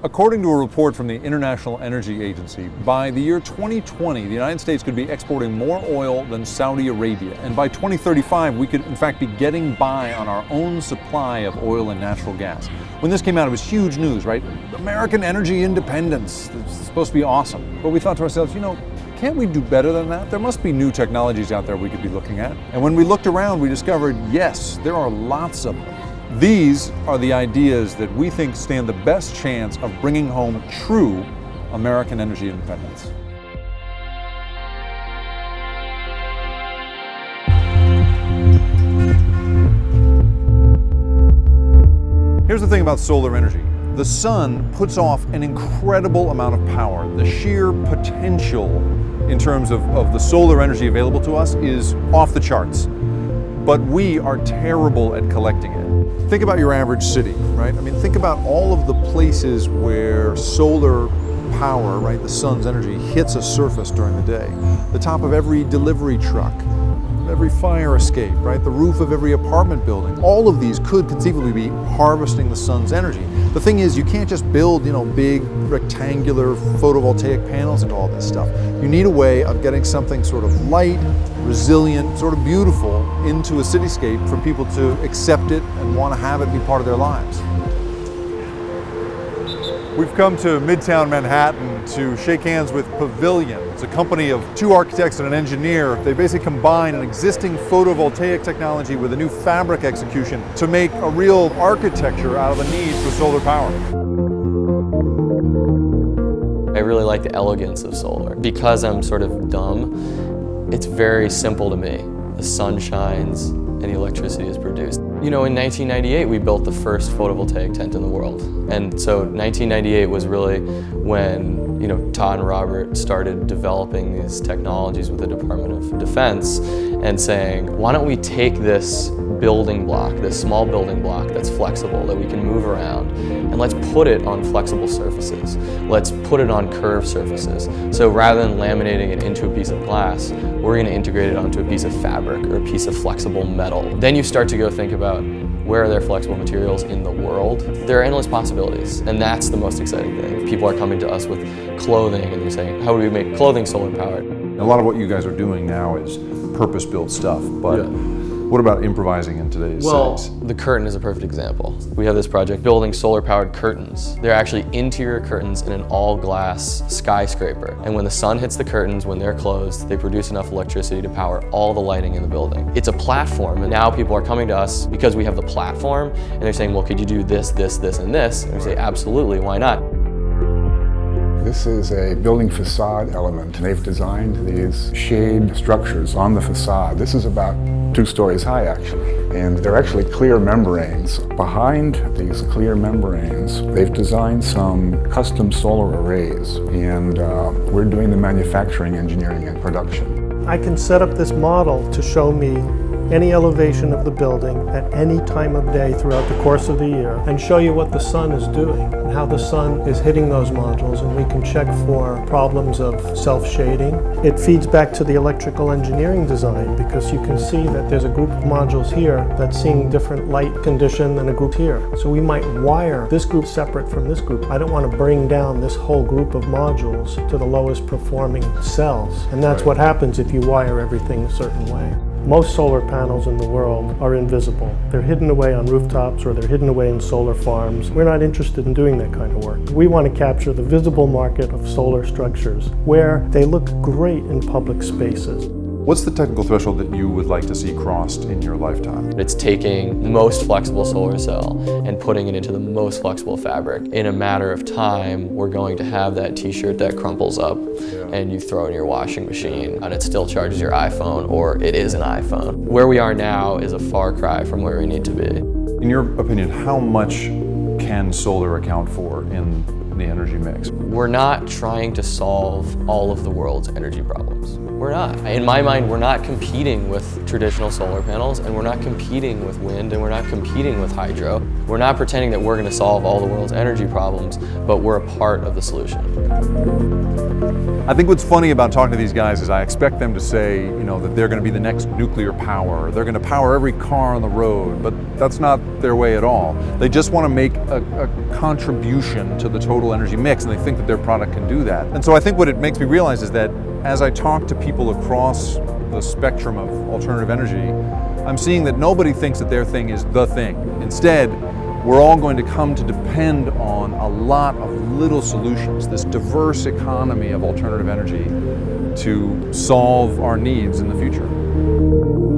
According to a report from the International Energy Agency, by the year 2020, the United States could be exporting more oil than Saudi Arabia. And by 2035, we could in fact be getting by on our own supply of oil and natural gas. When this came out, it was huge news, right? American energy independence. It's supposed to be awesome. But we thought to ourselves, can't we do better than that? There must be new technologies out there we could be looking at. And when we looked around, we discovered, yes, there are lots of them. These are the ideas that we think stand the best chance of bringing home true American energy independence. Here's the thing about solar energy. The sun puts off an incredible amount of power. The sheer potential in terms of the solar energy available to us is off the charts. But we are terrible at collecting it. Think about your average city, right? I mean, think about all of the places where solar power, right, the sun's energy, hits a surface during the day. The top of every delivery truck, every fire escape, right? The roof of every apartment building. All of these could conceivably be harvesting the sun's energy. The thing is, you can't just build, big rectangular photovoltaic panels into all this stuff. You need a way of getting something sort of light, resilient, sort of beautiful into a cityscape for people to accept it and want to have it be part of their lives. We've come to Midtown Manhattan to shake hands with Pavilion. It's a company of two architects and an engineer. They basically combine an existing photovoltaic technology with a new fabric execution to make a real architecture out of the need for solar power. I really like the elegance of solar. Because I'm sort of dumb, it's very simple to me. The sun shines and the electricity is produced. In 1998 we built the first photovoltaic tent in the world. And so 1998 was really when Todd and Robert started developing these technologies with the Department of Defense and saying, why don't we take this building block, this small building block that's flexible, that we can move around, and let's put it on flexible surfaces. Let's put it on curved surfaces. So rather than laminating it into a piece of glass, we're going to integrate it onto a piece of fabric or a piece of flexible metal. Then you start to go think about, where are there flexible materials in the world? There are endless possibilities, and that's the most exciting thing. People are coming to us with clothing and they're saying, how do we make clothing solar powered? A lot of what you guys are doing now is purpose-built stuff, but what about improvising in today's settings? The curtain is a perfect example. We have this project building solar-powered curtains. They're actually interior curtains in an all-glass skyscraper. And when the sun hits the curtains, when they're closed, they produce enough electricity to power all the lighting in the building. It's a platform, and now people are coming to us because we have the platform, and they're saying, well, could you do this, this, this, and this? And we say, absolutely, why not? This is a building facade element. They've designed these shade structures on the facade. This is about 2 stories high, actually. And they're actually clear membranes. Behind these clear membranes, they've designed some custom solar arrays. And we're doing the manufacturing, engineering, and production. I can set up this model to show me any elevation of the building at any time of day throughout the course of the year and show you what the sun is doing and how the sun is hitting those modules, and we can check for problems of self-shading. It feeds back to the electrical engineering design because you can see that there's a group of modules here that's seeing different light condition than a group here. So we might wire this group separate from this group. I don't want to bring down this whole group of modules to the lowest performing cells, and that's what happens if you wire everything a certain way. Most solar panels in the world are invisible. They're hidden away on rooftops or they're hidden away in solar farms. We're not interested in doing that kind of work. We want to capture the visible market of solar structures where they look great in public spaces. What's the technical threshold that you would like to see crossed in your lifetime? It's taking the most flexible solar cell and putting it into the most flexible fabric. In a matter of time, we're going to have that t-shirt that crumples up and you throw it in your washing machine and it still charges your iPhone, or it is an iPhone. Where we are now is a far cry from where we need to be. In your opinion, how much can solar account for in the energy mix? We're not trying to solve all of the world's energy problems. We're not. In my mind, we're not competing with traditional solar panels, and we're not competing with wind, and we're not competing with hydro. We're not pretending that we're going to solve all the world's energy problems, but we're a part of the solution. I think what's funny about talking to these guys is I expect them to say, that they're going to be the next nuclear power, they're going to power every car on the road, but That's not their way at all. They just want to make a contribution to the total energy mix, and they think that their product can do that. And so I think what it makes me realize is that as I talk to people across the spectrum of alternative energy, I'm seeing that nobody thinks that their thing is the thing. Instead, we're all going to come to depend on a lot of little solutions, this diverse economy of alternative energy, to solve our needs in the future.